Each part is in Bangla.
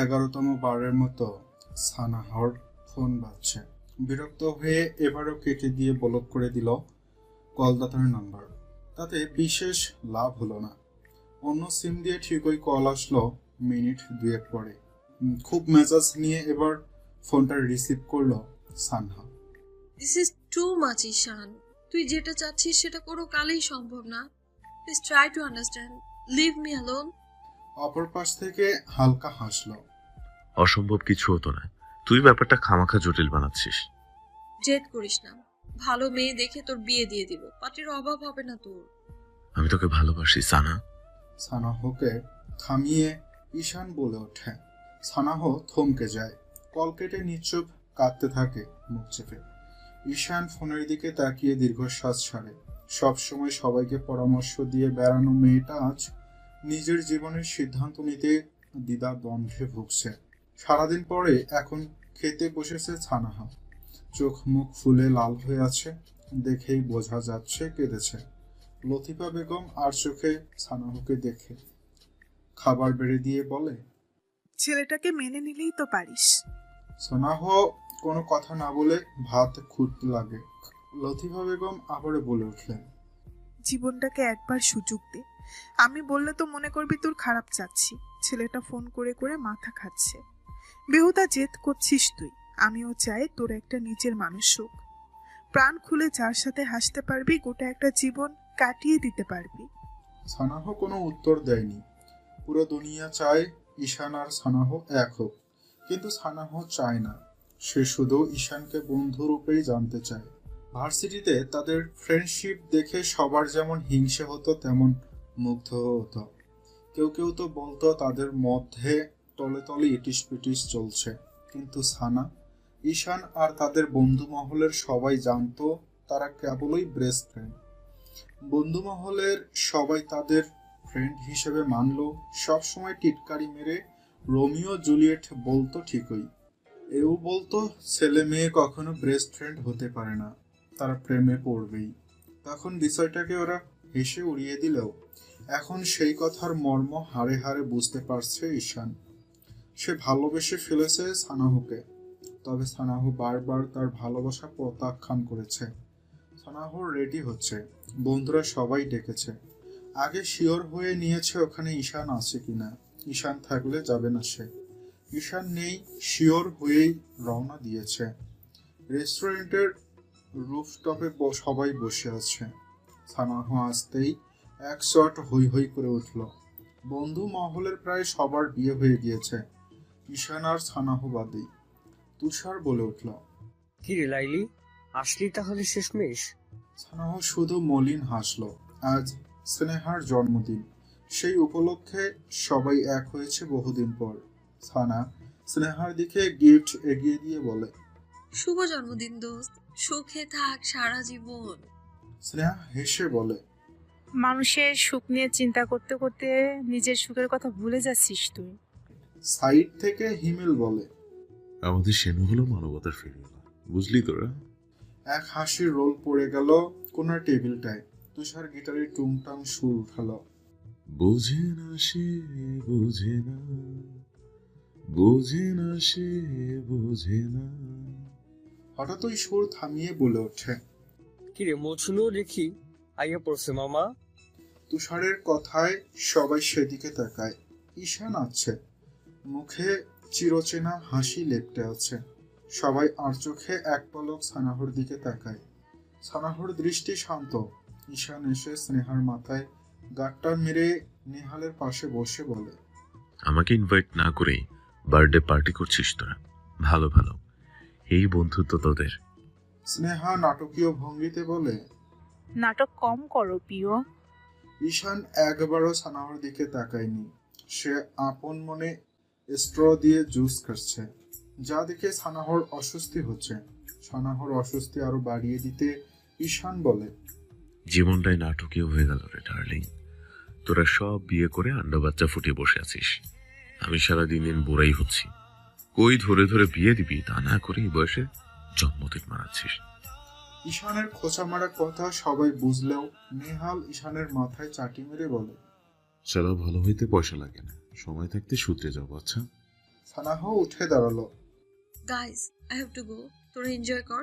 11তম বারের মতো সানাহর ফোন বাজছে। বিরক্ত হয়ে এবারও কেটে দিয়ে ব্লক করে দিল কলদাতার নাম্বার। তাতে বিশেষ লাভ হলো না। অন্য সিম দিয়ে ঠিকই কল আসলো মিনিট দুয়েক পরে। খুব মেজাজ নিয়ে এবার ফোনটা রিসিভ করলো Sanha. This is too much Ishan, তুই যেটা চাচ্ছিস সেটা কোনো কালেই সম্ভব না। Please try to understand, leave me alone. অপর পাশ থেকে হালকা হাসলো। অসম্ভব কিছু হতো না, তুই ব্যাপারটা খামাখা জটিল বানাচ্ছিস। জেদ করিস না, ভালো মেয়ে দেখে তোর বিয়ে দিয়ে দিব, পাত্রের অভাব হবে না তোর। আমি তোকে ভালোবাসি সানা। সানাহকে থামিয়ে ঈশান বলে ওঠে। সানাহ থমকে যায়, কল কেটে নিশ্চুপ কাঁদতে থাকে মুখ চেপে। ঈশান ফোনের দিকে তাকিয়ে দীর্ঘশ্বাস ছাড়ে। সবসময় সবাইকে পরামর্শ দিয়ে বেড়ানো মেয়েটা আজ নিজের জীবনের সিদ্ধান্ত নিতে দ্বিধা দ্বন্দ্বে ভুগছে। সারাদিন পরে এখন খেতে বসেছে সানাহা। চোখ মুখ ফুলে লাল হয়ে আছে, দেখেই বোঝা যাচ্ছে কেঁদেছে। লতিফা বেগম আর চোখে সানাহকে দেখে খাবার বেড়ে দিয়ে বলে, ছেলেটাকে মেনে নিলেই তো পারিস। সানাহ কোনো কথা না বলে ভাত খুঁড়তে লাগে। লতিফা বেগম আবারও বলে উঠলেন, জীবনটাকে একবার সুযোগ দে। আমি বললে তো মনে করবি তোর খারাপ চাচ্ছি। ছেলেটা ফোন করে করে মাথা খাচ্ছে। বেহুদা জেদ করছিস তুই। আমিও চাই তোর একটা নিজের মানুষ হোক, প্রাণ খুলে যার সাথে হাসতে পারবি, গোটা একটা জীবন কাটিয়ে দিতে পারবি। সানাহ কোনো উত্তর দেয়নি। পুরো দুনিয়া চায় ঈশান আর সানাহ এক হোক, কিন্তু সানাহ চায় না। সে শুধু ঈশানকে বন্ধু রূপেই জানতে চায়। ভার্সিটিতে তাদের ফ্রেন্ডশিপ দেখে সবার যেমন হিংসে হতো তেমন মুগ্ধ হতো। কেউ কেউ তো বলতো তাদের মধ্যে তলে তলে ইটিস পিটিস চলছে। কিন্তু সানা, ঈশান আর তাদের বন্ধু মহলের সবাই জানতো তারা কেবলই বেস্ট ফ্রেন্ড। বন্ধু মহলের সবাই তাদের ফ্রেন্ড হিসেবে মানল। সবসময় টিটকারি মেরে রোমিও জুলিয়েট বলতো ঠিকই। এও বলতো ছেলে মেয়ে কখনো বেস্ট ফ্রেন্ড হতে পারে না, তারা প্রেমে পড়বেই। তখন বিষয়টাকে ওরা হেসে উড়িয়ে দিলেও এখন সেই কথার মর্ম হাড়ে হাড়ে বুঝতে পারছে ঈশান। সে ভালোবেসে ফেলেছে সানাহকে, তবে সানাহ বারবার তার ভালোবাসা প্রত্যাখ্যান করেছে। সানাহ রেডি হচ্ছে, বন্ধুরা সবাই ডেকেছে। আগে শিওর হয়ে নিয়েছে ওখানে ঈশান আছে কিনা। ঈশান থাকলে যাবে না সে। ঈশান নেই, শিওর হয়েই রওনা দিয়েছে। রেস্টুরেন্টের রুফটপে সবাই বসে আছে। সানাহ আসতেই এক শট হই হই করে উঠল। বন্ধু মহলের প্রায় সবার বিয়ে হয়ে গিয়েছে, ঈশান আর সানাহ বাদেই। তুষার বলে উঠল, কি রে লাইলি, আসলি তাহলে শেষমেশ? সানাহ শুধু মলিন হাসল। আজ স্নেহার জন্মদিন, সেই উপলক্ষে সবাই এক হয়েছে বহুদিন পর। সানা স্নেহার দিকে গিফট এগিয়ে দিয়ে বলে, শুভ জন্মদিন দোস্ত, সুখে থাক সারা জীবন। স্নেহা হেসে বলে, মানুষের সুখ নিয়ে চিন্তা করতে করতে নিজের সুখের কথা ভুলে যাচ্ছিস তুই। সাইড থেকে হিমেল বলে, আমাদের সেনু হলো মানবতার ফেরিওয়ালা, বুঝলি তোরা? এক হাসির রোল পড়ে গেল কোনার টেবিলটায়। তুষার গিটারের টুংটাং সুর উঠালো, বোঝে না সে বোঝে না, বোঝে না সে বোঝে না। হঠাৎ ওই সুর থামিয়ে বলে ওঠে, কি রে মৌসুমী দেখি আইয়া পড়ছে মামা। তুষারের কথায় সবাই সেদিকে তাকায়। ঈশান আছে, মুখে চিরচেনা হাসি লেপ্টে আছে। সবাই আর চোখে এক পলক সানাহর দিকে তাকায়। সানাহর দৃষ্টি শান্ত। ঈশান এসে স্নেহার মাথায় গাঁটটা মেরে নেহালের পাশে বসে বলে, আমাকে ইনভাইট না করেই বার্থডে পার্টি করছিস তোরা? ভালো ভালো, এই বন্ধুত্ব তোদের। স্নেহা নাটকীয় ভঙ্গিতে বলে, নাটক কম করো প্রিয়। ঈশান একবারও সানাহর দিকে তাকায়নি। সে আপন মনে স্ট্র দিয়ে জুস খাচ্ছে, যা দেখে সানাহর অস্বস্তি হচ্ছে। সানাহর অস্বস্তি আরো বাড়িয়ে দিতে ঈশান বলে, জীবনটাই নাটকীয় হয়ে গেল রে ডার্লিং। তোরা সব বিয়ে করে আন্ডা বাচ্চা ফুটিয়ে বসে আছিস, আমি সারাদিন দিন বোরাই হচ্ছি। কই ধরে ধরে বিয়ে দিবি, তা না করে এই বয়সে জন্মদিন মানাচ্ছিস। ঈশানের খোঁচা মারা কথা সবাই বুঝলেও নেহাল ঈশানের মাথায় চাটি মেরে বলে, চলো, ভালো হইতে পয়সা লাগে না, সময় থাকতে সূত্রে যাবো। আচ্ছা, সানাহ উঠে দাঁড়ালো। Guys, I have to go. তোরা এনজয় কর।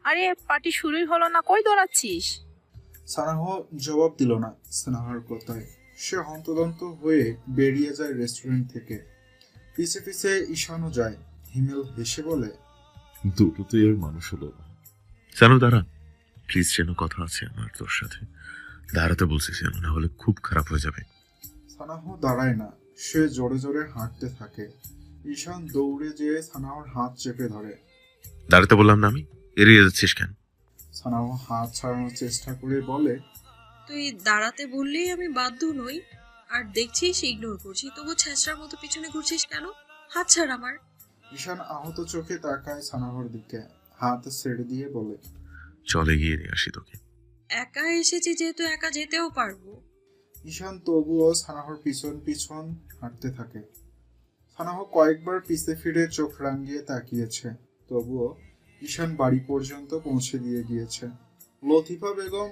আরে পার্টি শুরুই হলো না, কই দৌড়াচ্ছিস? সানাহ জবাব দিল না সানাহার কথায়। সে হন্তদন্ত হয়ে বেরিয়ে যায় রেস্টুরেন্ট থেকে। পিছে পিছে ঈশানও যায়। হিমেল হেসে বলে, দুটো তো এর মানুষ হলো না। জানো দাঁড়া, প্লিজ, যেন কথা আছে আমার তোর সাথে। দাঁড়াতে বলছিস যেন, না হলে খুব খারাপ হয়ে যাবে। সানাহ দাঁড়ায় না, সে জোরে জোরে হাঁটতে থাকে। ঈশান দৌড়ে যেয়ে সানাহর হাত চেপে ধরে। দাঁড়াতে বললাম না আমি, এড়িয়ে যাচ্ছিস কেন? সানাহ হাত ছাড়ানোর চেষ্টা করে বলে, তুই দাঁড়াতে বললেই আমি বাধ্য নই। আর দেখছিস ইগনোর করছি, তবু ছ্যাঁচড়ার মতো পিছনে ঘুরছিস কেন? হাত ছাড় আমার। ঈশান আহত চোখে তাকায় সানাহর দিকে, হাত ছেড়ে দিয়ে বলে, চলে গিয়ে নিয়ে আসি তোকে। একা এসেছি যেহেতু একা যেতেও পারবো। ঈশান তবুও সানাহর পিছন পিছন হাঁটতে থাকে। সানাহ কয়েকবার পিছে ফিরে চোখ রাঙিয়ে তাকিয়েছে, তবুও ঈশান বাড়ি পর্যন্ত পৌঁছে দিয়ে গিয়েছে। লতিফা বেগম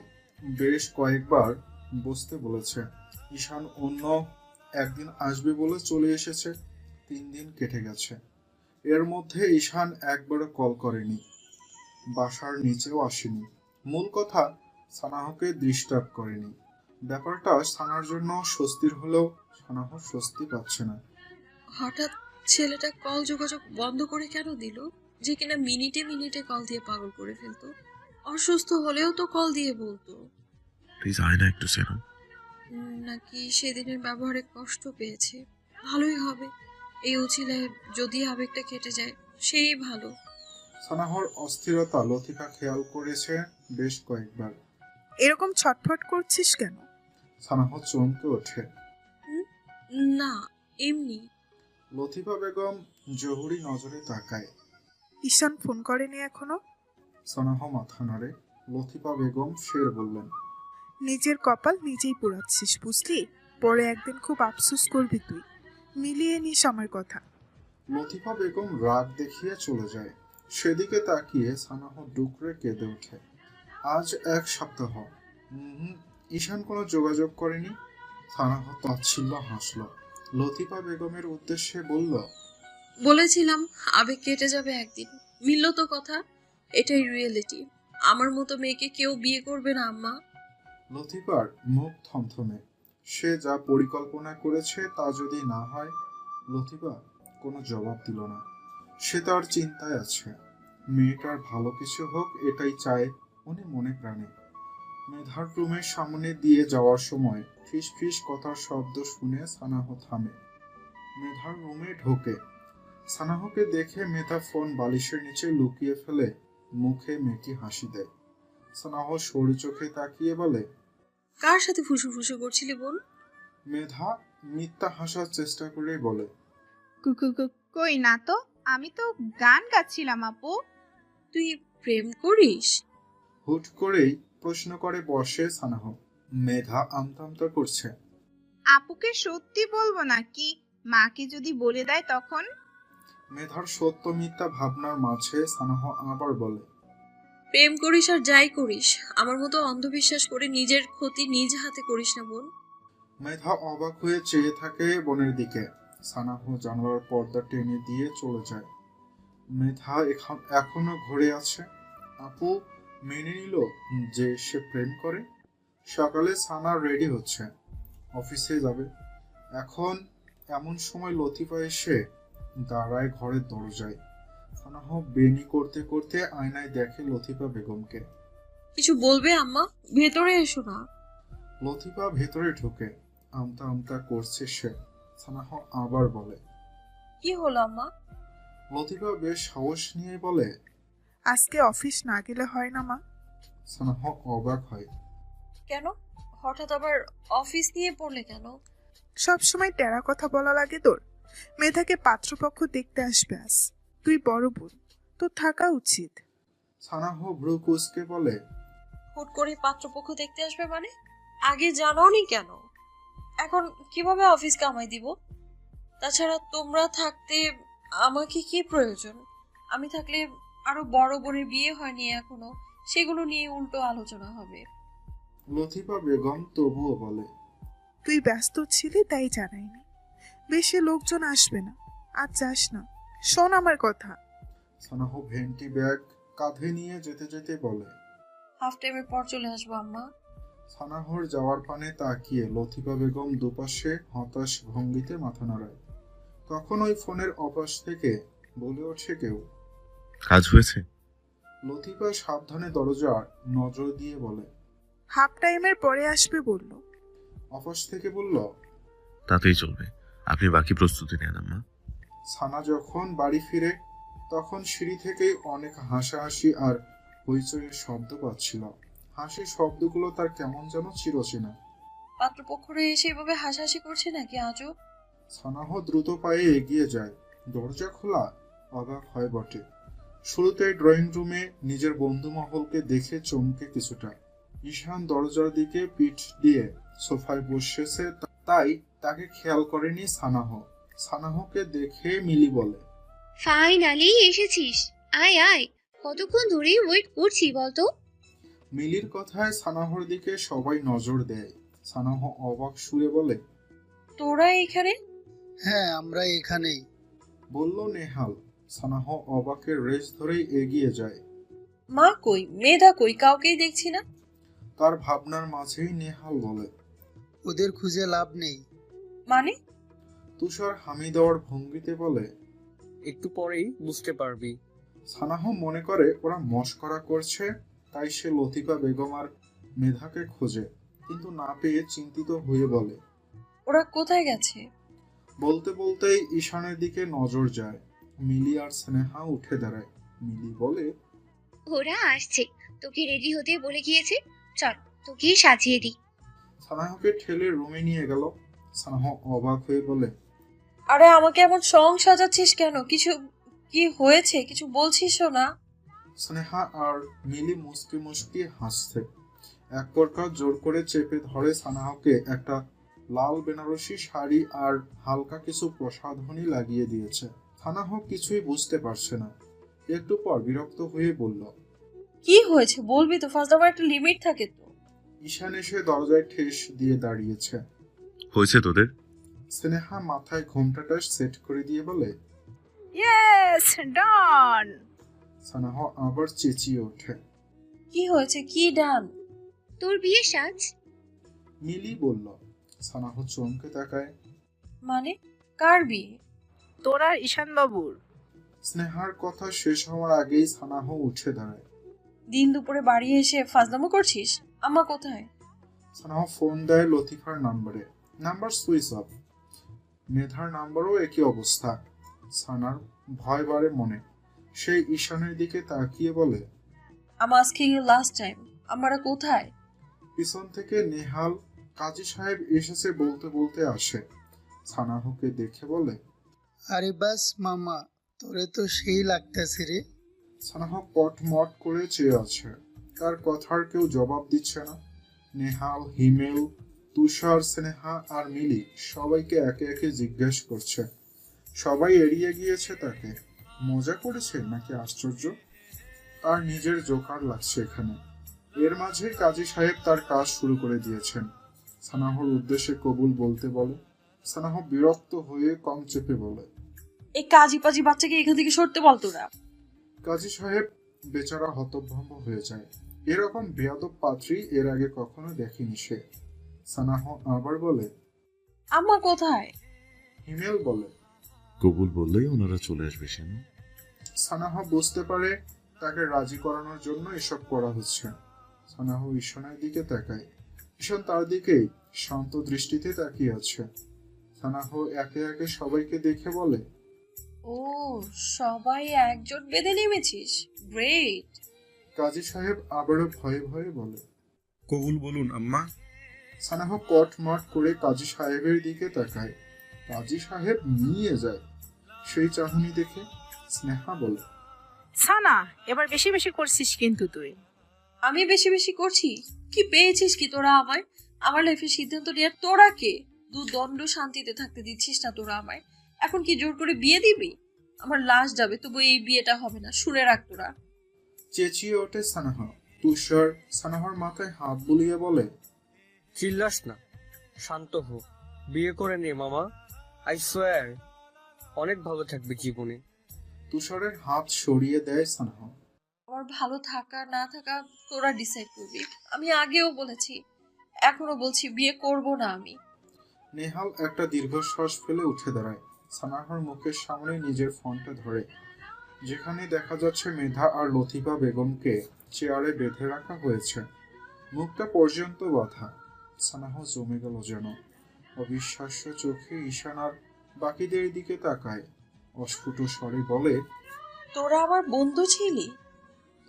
বেশ কয়েকবার বসতে বলেছে। ঈশান অন্য একদিন আসবে বলে চলে এসেছে। 3 দিন কেটে গেছে। এর মধ্যে ঈশান একবারও কল করেনি, বাসার নিচেও আসেনি। মূল কথা, সানাহকে ডিস্টার্ব করেনি। ব্যাপারটা সানার জন্য স্বস্তির হলেও সানাহ স্বস্তি পাচ্ছে না। হঠাৎ ছেলেটা কল যোগাযোগ বন্ধ করে কেন দিল? যে কিনা মিনিটে মিনিটে কল দিয়ে পাগল করে ফেলতো। অসুস্থ হলেও তো কল দিয়ে বলতো। প্লিজ আয় না একটু সেনা। নাকি সেদিনের ব্যবহারে কষ্ট পেয়েছে? ভালোই হবে। এই উছিলায় যদি আবেগটা কেটে যায় সেই ভালো। সানাহর অস্থিরতা লতিফা খেয়াল করেছে বেশ কয়েকবার। এরকম ছটফট করছিস কেন? সানাহ চমকে ওঠে। হুম? না, এমনি। লতিফা বেগম জহুরি নজরে তাকায়। ঈশান ফোন করেনি এখনো? সানাহ মাথা নাড়ে। লতিফা বেগম ফের বললেন, নিজের কপাল নিজেই পোড়াচ্ছিস, বুঝলি? পরে একদিন খুব আফসোস করবি তুই। মিলিয়ে নিস আমার কথা। লতিফা বেগম রাগ দেখিয়ে চলে যায়। সেদিকে তাকিয়ে সানাহ ডুকরে কেঁদে ওঠে। আজ 1 সপ্তাহ ঈশান কোনো যোগাযোগ করেনি। সানাহ তাচ্ছিল্য হাসল। লতিফা বেগমের উদ্দেশ্যে বলল, বলেছিলাম আবেগ কেটে যাবে একদিন। মিলল তো কথা। এটাই রিয়েলিটি। আমার মতো মেয়েকে কেউ বিয়ে করবে না আম্মা। লতিফার মুখ থমথমে। সে যা পরিকল্পনা করেছে তা যদি না হয়। লতিফা কোনো জবাব দিল না। সে তার চিন্তায় আছে। মেয়েটার ভালো কিছু হোক এটাই চায় উনি মনে প্রাণে। মেধার রুমের সামনে দিয়ে যাওয়ার সময় ফিস ফিস কথার শব্দ শুনে সানাহ থামে। মেধার রুমে ঢোকে। সানাহকে দেখে মেধা ফোন বালিশের নিচে লুকিয়ে ফেলে মুখে মেকি হাসি দেয়। সানাহ সরু চোখে তাকিয়ে বলে, কার সাথে ফুসু ফুসু করছিলি বোন? মেধা মিথ্যা হাসার চেষ্টা করে বলে, কই না তো, আমি তো গান গাচ্ছিলাম আপু। তুই প্রেম করিস? হুট করেই প্রশ্ন করে বসে সানাহ। মেধা আমতা আমতা করছে। আপুকে সত্যি বলবো নাকি মাকে যদি বলে দেয় তখন? মেধার সত্য মিথ্যা ভাবনার মাঝে সানাহ আবার বলে, প্রেম করিস আর যাই করিস, আমার মতো অন্ধবিশ্বাস করে নিজের ক্ষতি নিজ হাতে করিস না বোন। মেধা অবাক হয়ে চেয়ে থাকে বোনের দিকে। সানাহ জানালার পর্দা টেনে দিয়ে চলে যায়। মেধা এখনো ঘরে আছে। আপু মেনে নিল যে সে প্রেম করে। সকালে সানা রেডি হচ্ছে, অফিসে যাবে। এখন এমন সময় লতিফা এসে দাঁড়ায় ঘরের দরজায়। সানাহ বেনি করতে করতে আয়নায় দেখে লতিফা বেগমকে। কিছু বলবে আম্মা? ভেতরে এসো না। লতিফা ভেতরে ঢুকে আমতা আমতা করছে সে। সানাহ আবার বলে, কি হলো আম্মা? লতিফা বেশ সাহস নিয়ে বলে, আজকে অফিস না গেলে হয় না মা? সানাহ অবাক হয়। কেন হঠাৎ আবার অফিস নিয়ে পড়লে কেন? সবসময় টেরা কথা বলা লাগে তোর? মেধাকে পাত্রপক্ষ দেখতে আসবে আজ। তুই বড় বোন, তোর থাকা উচিত। সানাহ ভ্রু কুঁচকে বলে, হুট করে পাত্রপক্ষ দেখতে আসবে মানে? আগে জানাওনি কেন? এখন কিভাবে অফিস কামাই দিব? তাছাড়া তোমরা থাকতে আমাকে কি প্রয়োজন? আমি থাকলে আরো বড় বোনের বিয়ে হয়নি এখনো, সেগুলো নিয়ে উল্টো আলোচনা হবে। লতিফা বেগম তবুও বলে, তুই ব্যস্ত ছিলি তাই জানাইনি। বেশি লোকজন আসবে না, আর যাস না, শোন আমার কথা। সানাহ ভেন্টি ব্যাগ কাঁধে নিয়ে যেতে যেতে বলে। হাফ টাইমের পর চলে আসবো আম্মা। সানাহর যাওয়ার পানে তাকিয়ে লতিফা বেগম দুপাশে হতাশ ভঙ্গিতে মাথা নাড়ায়। তখন ওই ফোনের অপাশ থেকে বলে ওঠে কেউ। কাজ হয়েছে? লতিফা সাবধানে দরজা নজর দিয়ে বলে। হাফ টাইমের পরে আসবে বলল। অপাশ থেকে বলল, তাতেই চলবে, আপনি বাকি প্রস্তুতি নেন আম্মা। সানা যখন বাড়ি ফিরে তখন সিঁড়ি থেকেই অনেক হাসাহাসি আর হইচইয়ের শব্দ পাচ্ছিল। হাসির শব্দগুলো তার কেমন যেন চিরচেনা। পাত্রপক্ষরা এসে এভাবে হাসাহাসি করছে নাকি আজও? সানাহ দ্রুত পায়ে এগিয়ে যায়। দরজা খোলা, অবাক হয় বটে। শুরুতেই ড্রয়িং রুমে নিজের বন্ধু মহলকে দেখে চমকে কিছুটা। ঈশান দরজার দিকে পিঠ দিয়ে সোফায় বসেছে, তাই তাকে খেয়াল করেনি সানাহ। সানাহকে দেখে মিলি বলে, ফাইনালি এসেছিস, আয় আয়, কতক্ষণ ধরে ওয়েট করছি বলতো। মিলির কথায় সানাহর দিকে সবাই নজর দেয়। সানাহ অবাক সুরে বলে, তোরা এখানে? হ্যাঁ, আমরা এখানেই। বলল নেহাল। সানাহ অবাকের রেশ ধরেই এগিয়ে যায়। মা কই, মেধা কই, কাউকেই দেখছি না। তার ভাবনার মাঝেই নেহাল বলে, ওদের খুঁজে লাভ নেই। মানে? তুষার হামি দেওয়ার ভঙ্গিতে বলে। একটু পরেই বুঝতে পারবি। সানাহ মনে করে ওরা মশকরা করছে, তাই সে লতিফা বেগম আর মেধাকে খোঁজে, কিন্তু না পেয়ে চিন্তিত হয়ে বলে। ওরা কোথায় গেছে? বলতে বলতেই ঈশানের দিকে নজর যায়। মিলি আর স্নেহা উঠে দাঁড়ায়। মিলি বলে, ওরা আসছে, তোকে রেডি হতে বলে গিয়েছে, চল তোকে সাজিয়ে দিই। সানাহকে ঠেলে রুমে নিয়ে গেল। সানাহ অবাক হয়ে বলে, আরে আমাকে এমন সং সাজাচ্ছিস কেন? কিছু কি হয়েছে? কিছু বলছিসও না। স্নেহা আর মিলি মুস্কি মুস্কি হাসছে। এক প্রকার জোর করে চেপে ধরে সানাহকে একটা লাল বেনারসি শাড়ি আর হালকা কিছু প্রসাধনী লাগিয়ে দিয়েছে। সানাহ কিছুই বুঝতে পারছে না। একটু পর বিরক্ত হয়ে বলল, কি হয়েছে বলবি তো, ফার্স্ট আমার একটা লিমিট থাকে তো। ঈশান এসে দরজায় ঠেস দিয়ে দাঁড়িয়েছে। হয়েছে তোদের? স্নেহা মাথায় ঘোমটাটা সেট করে দিয়ে বলে। ইয়েস, ডান। সানাহ আবার চেঁচিয়ে ওঠে। কি হয়েছে? কি ডান? তোর বিয়ে সাজ। মিলি বলল। সানাহ চমকে তাকায়। মানে কার বিয়ে? তোর আর ঈশান বাবুর। স্নেহার কথা শেষ হওয়ার আগেই সানাহ উঠে দাঁড়ায়। দিন দুপুরে বাড়ি এসে ফাজলামো করছিস? আম্মা কোথায়? সানাহ ফোন দেয় লতিফার নাম্বারে। Number switch off. মেধার নাম্বারও একই অবস্থা। সানার ভয় বাড়ে মনে। সেই ঈশানের দিকে তাকিয়ে বলে, আম আস্কিং ইউ লাস্ট টাইম, আমরা কোথায়? পিছন থেকে নেহাল কাজী সাহেব এসেছে বলতে বলতে আসে। সানাহকে দেখে বলে, আরে বাস মামা, তোরে তো সেই লাগতেছে রে। সানাহ কটমট করে চেয়ে আছে। তার কথার কেউ জবাব দিচ্ছে না। নেহাল, হিমেল, তুষার, স্নেহা আর মিলি সবাইকে একে একে জিজ্ঞেস করছে। সবাই এড়িয়ে গিয়েছে তাকে। মজা করেছে নাকি আশ্চর্য? তার নিজের জোকার লাগছে এখানে। এর মাঝে কাজী সাহেব তার কাজ শুরু করে দিয়েছেন। সানাহর উদ্দেশ্যে কবুল বলতে বলে। সানাহ বিরক্ত হয়ে কম চেপে বলে, এই কাজী পাজি বাচ্চাকে এখান থেকে সরতে বল তোরা। কাজী সাহেব বেচারা হতভম্ব হয়ে যায়। এরকম বেয়াদব পাত্রী এর আগে কখনো দেখেনি সে। সানাহ আবার বলে, আম্মা কোথায়? হিমেল বলে। কবুল বললেই ওনারা চলে আসবে। সেন সানাহ বুঝতে পারে তাকে রাজি করানোর জন্য এসব করা হচ্ছে। সানাহ ঈশানের দিকে তাকায়। ঈশান তার দিকেই শান্ত দৃষ্টিতে তাকিয়ে আছে। সানাহ একে একে সবাইকে দেখে বলে, ও সবাই একজোট বেঁধে নেমেছিস, গ্রেট। কাজী সাহেব আবারও ভয়ে ভয়ে বলে, কবুল বলুন আম্মা। সানাহ কটমট করে কাজী সাহেবের দিকে তাকায়। কাজী সাহেব নিয়ে যায় সেই চাহনি দেখে। স্নেহা বলে, সানা, এবার বেশি বেশি করছিস কিন্তু তুই। আমি বেশি বেশি করছি? কি পেয়েছিস কি তোরা আমায়? আমার লাইফের সিদ্ধান্ত নিয়ে তোরা কে? দুদণ্ড শান্তিতে থাকতে দিচ্ছিস না তোরা আমায়। এখন কি জোর করে বিয়ে দিবি? আমার লাশ যাবে, তবু এই বিয়েটা হবে না, শুনে রাখ তোরা। চেঁচিয়ে ওঠে সানাহ। তুষার সানাহর মাথায় হাত বুলিয়ে বলে, চিল্লাস না, শান্ত হো, বিয়ে করে নে মামা, আই সোয়ার। অনেক ভালো থাকবে জীবনে। তুষারের হাত সরিয়ে দেয় সানাহ। আমার ভালো থাকা না থাকা তোরা ডিসাইড করবি। আমি আগেও বলেছি, এখনো বলছি, বিয়ে করব না আমি। নেহাল একটা দীর্ঘশ্বাস ফেলে উঠে দাঁড়ায়। সানাহর মুখের সামনে নিজের ফোনটা ধরে, যেখানে দেখা যাচ্ছে মেধা আর লতিফা বেগমকে চেয়ারে বেঁধে রাখা হয়েছে, মুখটা পর্যন্ত বাঁধা। সানাহ জমে গেল যেন। অবিশ্বাস্য চোখে ঈশান আর বাকিদের দিকে তাকায়। অস্ফুট স্বরে বলে, তোরা আমার বন্ধু ছিলি?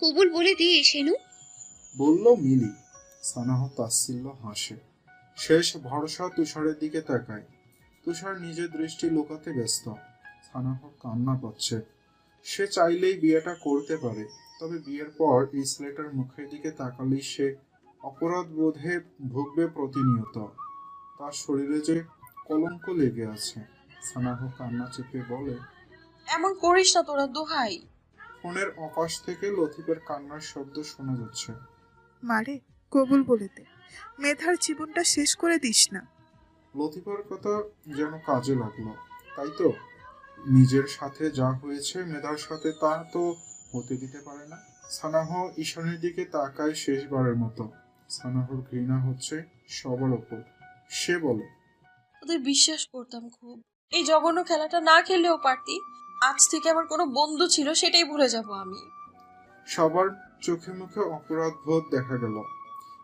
কবুল বলে দিয়ে শেনু। বলল মিলি। সানাহ তাচ্ছিল্য হাসে। শেষ ভরসা তুষারের দিকে তাকায়। তুষার নিজের দৃষ্টি লুকাতে ব্যস্ত। সানাহ কান্না পাচ্ছে। সে চাইলেই বিয়েটা করতে পারে, তবে বিয়ের পর এই ছেলেটার মুখের দিকে তাকালেই সে অপরাধ বোধে ভুগবে প্রতিনিয়ত। তার শরীরে যে কলঙ্ক লেগে আছে। সানাহ কান্না চেপে বলে, এমন করিস না তোরা, দোহাই। ফোনের অপাশ থেকে লতিফের কান্নার শব্দ শোনা যাচ্ছে। মারে, কবুল বলে দে, মেধার জীবনটা শেষ করে দিস না। লতিফার কথা যেন কাজে লাগলো। তাই তো, নিজের সাথে যা হয়েছে মেধার সাথে তা তো হতে দিতে পারে না। সানাহ ঈশানের দিকে তাকায় শেষবারের মতো। সানাহর ঘৃণা হচ্ছে সবার ওপর। সে বলে, ওদের বিশ্বাস করতাম খুব। এই জঘন্য খেলাটা না খেললেও পারতি। আজ থেকে আমার কোনো বন্ধু ছিল, সেটাই ভুলে যাব আমি। সবার চোখে মুখে অপরাধ বোধ দেখা গেল,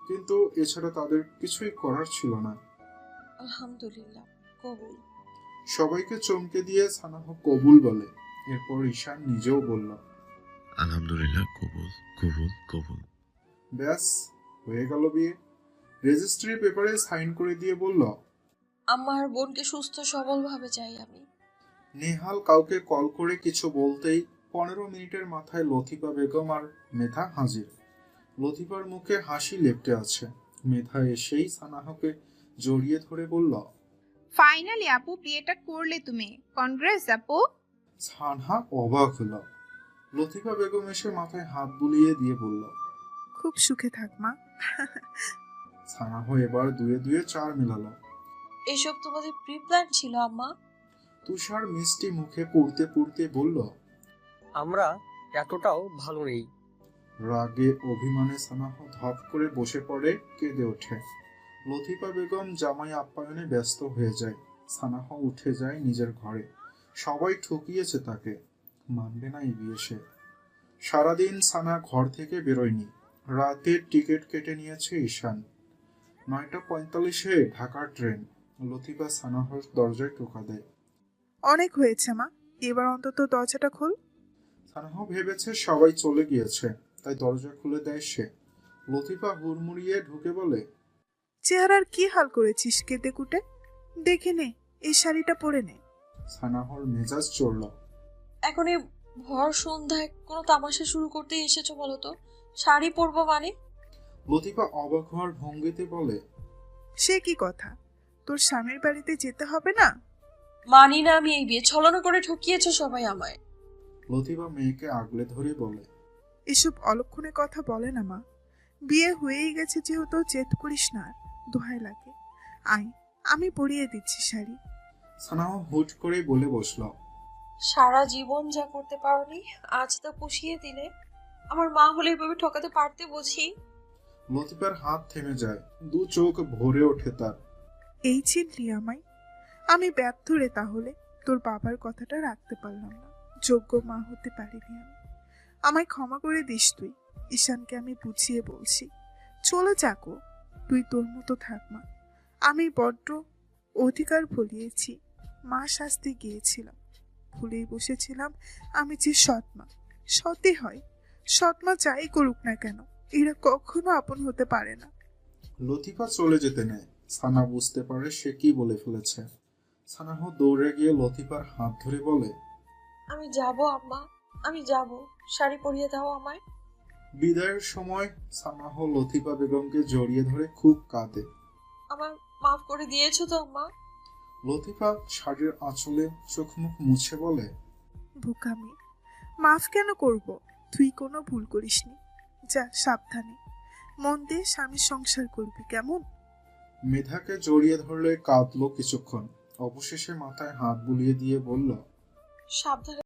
কিন্তু এছাড়া তাদের কিছুই করার ছিল না। আলহামদুলিল্লাহ, কবুল। সবাইকে চমকে দিয়ে সানাহ কবুল বলে। এরপর ঈশান নিজেও বলল, আলহামদুলিল্লাহ, কবুল কবুল কবুল। ব্যাস, হয়ে গেল বিয়ে। রেজিস্ট্রি পেপারে সাইন করে দিয়ে বলল, আমার বোনকে সুস্থ সবল ভাবে চাই আমি। নেহাল কাউকে কল করে কিছু বলতেই 15 মিনিটের মাথায় লতিফা বেগম আর মেধা হাজির। লতিফার মুখে হাসি লেপ্টে আছে। মেধা এসেই সানাহকে জড়িয়ে ধরে বলল, ফাইনালি আপু বিয়েটা করলে তুমি, কনগ্রেস আপু। সানহা অবাক হলো। লতিফা বেগম এসে মাথায় হাত বুলিয়ে দিয়ে বলল, খুব সুখে থাক মা। সানাহ এবার দুয়ে দুয়ে 4 মেলালো। এসব তোমাদের প্রি প্ল্যান ছিল আম্মা? তুষার মিষ্টি মুখে পুড়তে পুড়তে বলল, আমরা এতটাও ভালো নেই। রাগে অভিমানে সানাহ ধপ করে বসে পড়ে, কেঁদে ওঠে। লতিফা বেগম জামাই আপ্যায়নে ব্যস্ত হয়ে যায়। সানাহ উঠে যায় নিজের ঘরে। সবাই ঠকিয়েছে তাকে, মানবে না এই বিয়ে সে। সারাদিন সানা ঘর থেকে বেরোয়নি। রাতের টিকিট কেটে নিয়েছে ঈশান। 9:45-এ ঢাকার ট্রেন। লতিফা সানাহর দরজায় টোকা দেয়। অনেক হয়েছে মা, এবার অন্তত দরজাটা খোল। সানাহ ভেবেছে সবাই চলে গিয়েছে, তাই দরজা খুলে দেয় সে। লতিফা হুড়মুড়িয়ে ঢুকে বলে, চেহারার কি হাল করেছিস কেটে কুটে? দেখে নে, এই শাড়িটা পরে নে। সানাহর মেজাজ চড়ল। এখন এই ভর সন্ধ্যায় কোনো তামাশা শুরু করতে এসেছো বলো তো? শাড়ি পরবো মানে? লতিফা অবাক হওয়ার ভঙ্গিতে বলে, সে কি কথা, তোর স্বামীর বাড়িতে যেতে হবে না? মানি না আমি এই বিয়ে, ছলনা করে ঠকিয়েছো সবাই আমায়। লতিফা মেয়েকে আগলে ধরে বলে, এসব অলক্ষণে কথা বলে না মা। বিয়ে হয়েই গেছে যেহেতু জেদ করিস না আর, দোহাই লাগে। আয়, আমি পরিয়ে দিচ্ছি শাড়ি। সানাহ হুট করে বলে বসল, সারা জীবন যা করতে পারোনি, আজ তা পুষিয়ে দিলে। আমার মা হলে এভাবে ঠকাতে পারতে বুঝি? লতিফার হাত থেমে যায়, দু চোখ ভরে ওঠে তার। এই চিনলি আমায়? আমি ব্যর্থ রে তাহলে, তোর বাবার কথাটা রাখতে পারলাম না, যোগ্য মা হতে পারিনি আমি। আমায় ক্ষমা করে দিস তুই। ঈশানকে আমি বুঝিয়ে বলছি, চলে যাকো, তুই তোর মতো থাক মা। আমি বড্ড অধিকার ভুলিয়েছি, মা শাস্তি গিয়েছিলাম, ভুলেই বসেছিলাম আমি যে সৎমা। সতই হয়, সৎমা যাই করুক না কেন, এরা কখনো আপন হতে পারে না। লতিফা চলে যেতে নেয়। সানা বুঝতে পারে সে কি বলে ফেলেছে। সানাহ দৌড়ে গিয়ে লতিফার হাত ধরে বলে, আমি যাব আম্মা, আমি যাব, শাড়ি পরিয়ে দাও আমায়। বিদায়ের সময় সানাহ লতিফা বেগমকে জড়িয়ে ধরে খুব কাঁদে। আমার মাফ করে দিয়েছো তো আম্মা? লতিফা শাড়ির আঁচলে চোখ মুখ মুছে বলে, বোকামি, মাফ কেন করব? তুই কোনো ভুল করিসনি। যা সাবধানে, মন দিয়ে স্বামীর সংসার করবি কেমন? মেধাকে জড়িয়ে ধরলে কাঁদলো কিছুক্ষণ। অবশেষে মাথায় হাত বুলিয়ে দিয়ে বলল, সাবধানে